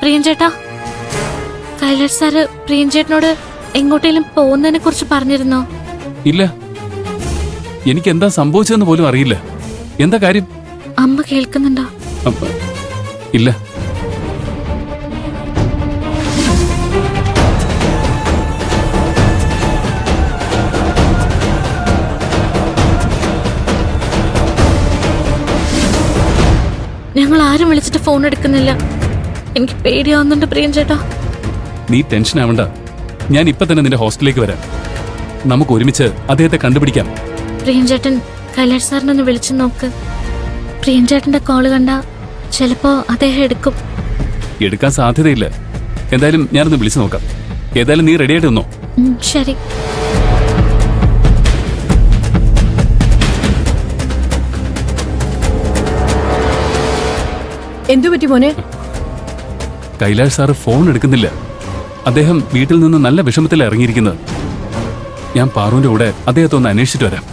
പ്രിയൻചേട്ടാ, Kailash sir പ്രിയൻചേട്ടനോട് എങ്ങോട്ടേലും പോകുന്നതിനെ കുറിച്ച് പറഞ്ഞിരുന്നോ? ഇല്ല, എനിക്ക് എന്താ സംഭവിച്ചതെന്ന് പോലും അറിയില്ല. എന്താ കാര്യം? അമ്മ കേൾക്കുന്നുണ്ടോ? ഇല്ല. ഞങ്ങൾ ആരും വിളിച്ചിട്ട് ഫോൺ എടുക്കുന്നില്ല. എനിക്ക് പേടിയാവുന്നുണ്ട് പ്രിയൻചേട്ടാ. നീ ടെൻഷൻ ആവണ്ട. ഞാൻ ഇപ്പൊ തന്നെ നിന്റെ ഹോസ്റ്റലിലേക്ക് വരാം. നമുക്ക് ഒരുമിച്ച് അദ്ദേഹത്തെ കണ്ടുപിടിക്കാം. പ്രിയൻചേട്ടൻ കൈലാഷ് സാറിനൊന്ന് വിളിച്ചു നോക്ക്. പ്രിയൻചേട്ടന്റെ കോള് കണ്ട ചിലപ്പോ അദ്ദേഹം എടുക്കും. എടുക്കാൻ സാധ്യതയില്ല. എന്തായാലും ഞാനൊന്ന് വിളിച്ചു നോക്കാം. ഏതായാലും നീ റെഡി ആയിട്ട് നിന്നോ. ശരി. എന്തു പറ്റി മോനെ? കൈലാഷ് സാറ് ഫോൺ എടുക്കുന്നില്ല. അദ്ദേഹം വീട്ടിൽ നിന്ന് നല്ല വിഷമത്തിൽ ഇറങ്ങിയിരിക്കുന്നത്. ഞാൻ പാറുവിന്റെ കൂടെ അദ്ദേഹത്തെ ഒന്ന് അന്വേഷിച്ചിട്ട് വരാം.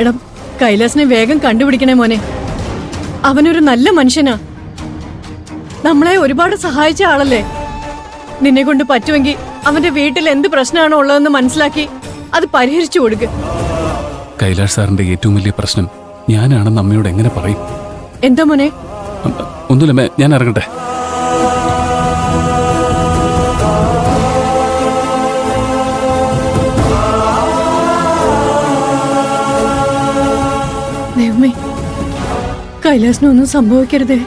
എടാ, കൈലാസിനെ വേഗം കണ്ടുപിടിക്കണേ മോനെ. അവനൊരു നല്ല മനുഷ്യനാ. നമ്മളെ ഒരുപാട് സഹായിച്ച ആളല്ലേ. നിന്നെ കൊണ്ട് പറ്റുമെങ്കിൽ അവന്റെ വീട്ടിൽ എന്ത് പ്രശ്നമാണോ ഉള്ളതെന്ന് മനസ്സിലാക്കി അത് പരിഹരിച്ചു കൊടുക്ക്. കൈലാഷ് സാറിന്റെ ഏറ്റവും വലിയ പ്രശ്നം ഞാനാണെന്ന് അമ്മയോട് എങ്ങനെ പറയും? എന്താ മോനെ? ഒന്നുമില്ലമ്മേ, ഞാൻ ഇറങ്ങട്ടെ. ദൈവമേ, കൈലാസിനൊന്നും സംഭവിക്കരുതേ.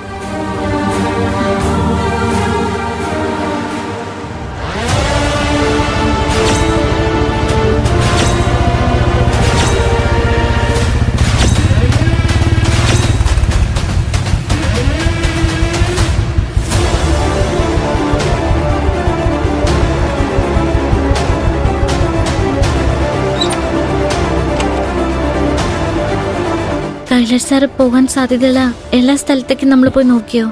കൈലാഷ് സാറ് പോകാൻ സാധ്യതയുള്ള എല്ലാ സ്ഥലത്തേക്കും നമ്മൾ പോയി നോക്കിയോ?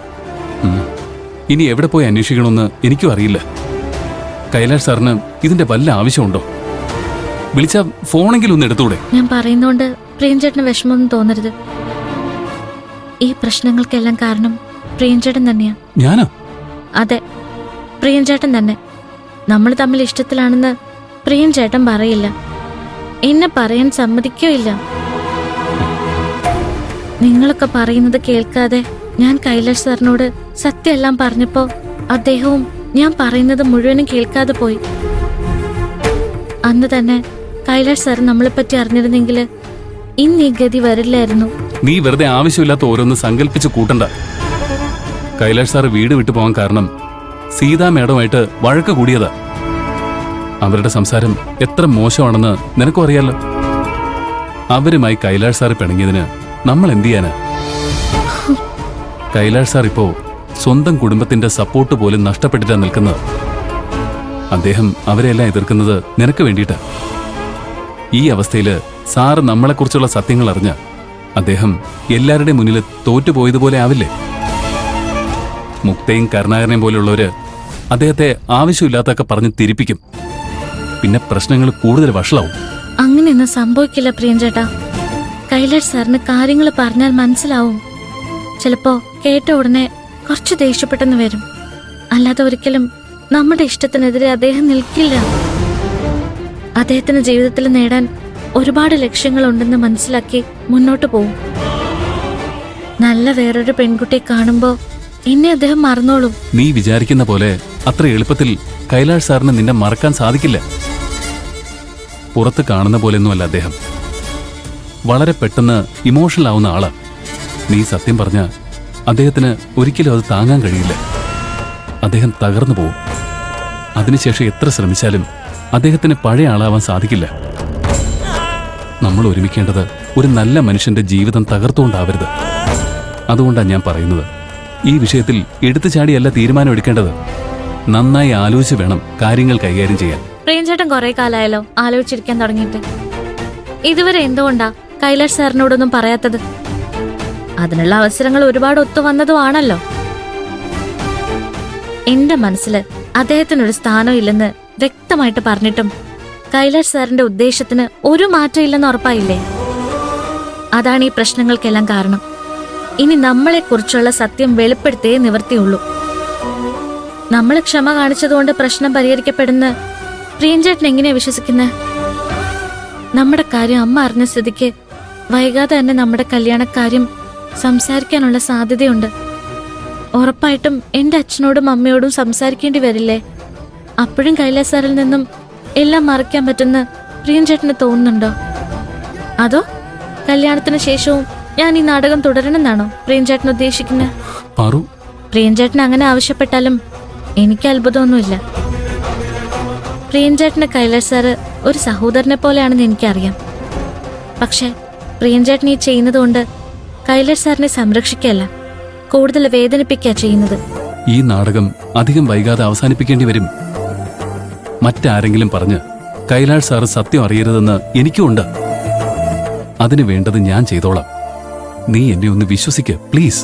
ഇനി എവിടെ പോയി അന്വേഷിക്കണമെന്ന് എനിക്കും അറിയില്ല. കൈലാഷ് സാറിന് ഇതിന്റെ വല്ല ആവശ്യമുണ്ടോ? വിളിച്ച ഫോണെങ്കിലും ഒന്ന് എടുത്തൂടെ? ഞാൻ പറയുന്നോണ്ട് പ്രിയൻചേട്ടന് വിഷമമൊന്നും തോന്നരുത്. ഈ പ്രശ്നങ്ങൾക്കെല്ലാം കാരണം പ്രിയൻചേട്ടൻ തന്നെയാ. ഞാനാ? അതെ, പ്രിയൻചേട്ടൻ തന്നെ. നമ്മൾ തമ്മിൽ ഇഷ്ടത്തിലാണെന്ന് പ്രിയൻചേട്ടൻ പറയില്ല. എന്നെ പറയാൻ സമ്മതിക്കുകയില്ല. നിങ്ങളൊക്കെ പറയുന്നത് കേൾക്കാതെ ഞാൻ കൈലാഷ് സാറിനോട് സത്യമെല്ലാം പറഞ്ഞപ്പോ അദ്ദേഹവും ഞാൻ പറയുന്നത് മുഴുവനും കേൾക്കാതെ പോയി. അന്ന് തന്നെ കൈലാഷ് സാർ നമ്മളെ പറ്റി അറിഞ്ഞിരുന്നെങ്കിൽ ഇന്ന് ഈ ഗതി വരില്ലായിരുന്നു. നീ വെറുതെ ആവശ്യമില്ലാത്ത ഓരോന്ന് സങ്കല്പിച്ച് കൂട്ടണ്ട. കൈലാഷ് സാറ് വീട് വിട്ടു പോകാൻ കാരണം സീതാ മേഡമായിട്ട് വഴക്ക് കൂടിയതാ. അവരുടെ സംസാരം എത്ര മോശമാണെന്ന് നിനക്കും അറിയാലോ. അവരുമായി കൈലാഷ് സാറ് പിണങ്ങിയതിന് നമ്മൾ എന്ത് ചെയ്യാനാ? കൈലാഷ് സാർ ഇപ്പോ സ്വന്തം കുടുംബത്തിന്റെ സപ്പോർട്ട് പോലും നഷ്ടപ്പെട്ടിട്ടാ നിൽക്കുന്നത്. അദ്ദേഹം അവരെല്ലാം എതിർക്കുന്നത് നിനക്ക് വേണ്ടിയിട്ടാ. ഈ അവസ്ഥയില് സാറ് നമ്മളെക്കുറിച്ചുള്ള സത്യങ്ങൾ അറിഞ്ഞ അദ്ദേഹം എല്ലാവരുടെയും മുന്നിൽ തോറ്റുപോയതുപോലെ ആവില്ലേ? മുക്തയും കരുണാകരനെയും പോലുള്ളവര് അദ്ദേഹത്തെ ആവശ്യമില്ലാത്തൊക്കെ പറഞ്ഞ് തിരിപ്പിക്കും. പിന്നെ പ്രശ്നങ്ങൾ കൂടുതൽ വഷളാവും. അങ്ങനെയൊന്നും സംഭവിക്കില്ല പ്രിയൻചേട്ടാ. കൈലാഷ് സാറിന് കാര്യങ്ങൾ പറഞ്ഞാൽ മനസ്സിലാവും. ചിലപ്പോ കേട്ട ഉടനെ കുറച്ച് ദേഷ്യപ്പെട്ടെന്ന് വരും. അല്ലാതെ ഒരിക്കലും നമ്മുടെ ഇഷ്ടത്തിനെതിരെ അദ്ദേഹം നിൽക്കില്ല. അദ്ദേഹത്തിന് ജീവിതത്തിൽ നേടാൻ ഒരുപാട് ലക്ഷ്യങ്ങളുണ്ടെന്ന് മനസ്സിലാക്കി മുന്നോട്ട് പോവും. നല്ല വേറൊരു പെൺകുട്ടിയെ കാണുമ്പോ എന്നെ അദ്ദേഹം മറന്നോളും. നീ വിചാരിക്കുന്ന പോലെ അത്ര എളുപ്പത്തിൽ കൈലാഷ് സാറിന് നിന്നെ മറക്കാൻ സാധിക്കില്ല. പുറത്ത് കാണുന്ന പോലെയൊന്നുമല്ല അദ്ദേഹം. വളരെ പെട്ടെന്ന് ഇമോഷണൽ ആവുന്ന ആളാ. നീ സത്യം പറഞ്ഞ അദ്ദേഹത്തിന് ഒരിക്കലും അത് താങ്ങാൻ കഴിയില്ല. അദ്ദേഹം തകർന്നു പോവും. അതിനുശേഷം എത്ര ശ്രമിച്ചാലും അദ്ദേഹത്തിന് പഴയ ആളാവാൻ സാധിക്കില്ല. നമ്മൾ ഒരുമിക്കേണ്ടത് ഒരു നല്ല മനുഷ്യന്റെ ജീവിതം തകർത്തുകൊണ്ടാവരുത്. അതുകൊണ്ടാണ് ഞാൻ പറയുന്നത്, ഈ വിഷയത്തിൽ എടുത്തു ചാടിയല്ല തീരുമാനം എടുക്കേണ്ടത്. നന്നായി ആലോചിച്ച് വേണം കാര്യങ്ങൾ കൈകാര്യം ചെയ്യാൻ. പ്രിയൻചേട്ടൻ കുറെ കാലമായല്ലോ ആലോചിച്ചിരിക്കാൻ തുടങ്ങിയിട്ട്. ഇതുവരെ എന്തുകൊണ്ടാ കൈലാഷ് സാറിനോടൊന്നും പറയാത്തത്? അതിനുള്ള അവസരങ്ങൾ ഒരുപാട് ഒത്തുവന്നതുമാണല്ലോ. എന്റെ മനസ്സിൽ അദ്ദേഹത്തിനൊരു സ്ഥാനം ഇല്ലെന്ന് വ്യക്തമായിട്ട് പറഞ്ഞിട്ടും കൈലാഷ് സാറിന്റെ ഉദ്ദേശത്തിന് ഒരു മാറ്റം ഇല്ലെന്ന് ഉറപ്പായില്ലേ? അതാണ് ഈ പ്രശ്നങ്ങൾക്കെല്ലാം കാരണം. ഇനി നമ്മളെക്കുറിച്ചുള്ള സത്യം വെളിപ്പെടുത്തേ നിവർത്തിയുള്ളൂ. നമ്മൾ ക്ഷമ കാണിച്ചതുകൊണ്ട് പ്രശ്നം പരിഹരിക്കപ്പെടുന്ന പ്രിയൻചേട്ടൻ എങ്ങനെയാ വിശ്വസിക്കുന്നത്? നമ്മുടെ കാര്യം അമ്മ അറിഞ്ഞ സ്ഥിതിക്ക് വൈകാതെ തന്നെ നമ്മുടെ കല്യാണക്കാര്യം സംസാരിക്കാനുള്ള സാധ്യതയുണ്ട്. ഉറപ്പായിട്ടും എന്റെ അച്ഛനോടും അമ്മയോടും സംസാരിക്കേണ്ടി വരില്ലേ? അപ്പോഴും കൈലാസ് സാറിൽ നിന്നും എല്ലാം മറയ്ക്കാൻ പറ്റുന്ന പ്രിയൻചേട്ടന് തോന്നുന്നുണ്ടോ? അതോ കല്യാണത്തിന് ശേഷവും ഞാൻ ഈ നാടകം തുടരണമെന്നാണോ പ്രിയൻചേട്ടൻ ഉദ്ദേശിക്കുന്നത്? പാറു, പ്രിയൻചേട്ടൻ അങ്ങനെ ആവശ്യപ്പെട്ടാലും എനിക്ക് അത്ഭുതമൊന്നുമില്ല. പ്രിയൻചേട്ടന് കൈലാസ് സാറ് ഒരു സഹോദരനെ പോലെയാണെന്ന് എനിക്കറിയാം. പക്ഷെ പ്രിയൻചേട്ടൻ ഈ ചെയ്യുന്നത് കൊണ്ട് കൈലാസ് സാറിനെ സംരക്ഷിക്കല്ല, കൂടുതൽ വേദനിപ്പിക്കുക ചെയ്യുന്നത്. ഈ നാടകം അധികം വൈകാതെ അവസാനിപ്പിക്കേണ്ടി വരും. മറ്റാരെങ്കിലും പറഞ്ഞ് കൈലാഷ് സാറ് സത്യം അറിയരുതെന്ന് എനിക്കുമുണ്ട്. അതിനു വേണ്ടത് ഞാൻ ചെയ്തോളാം. നീ എന്നെ ഒന്ന് വിശ്വസിക്ക് പ്ലീസ്.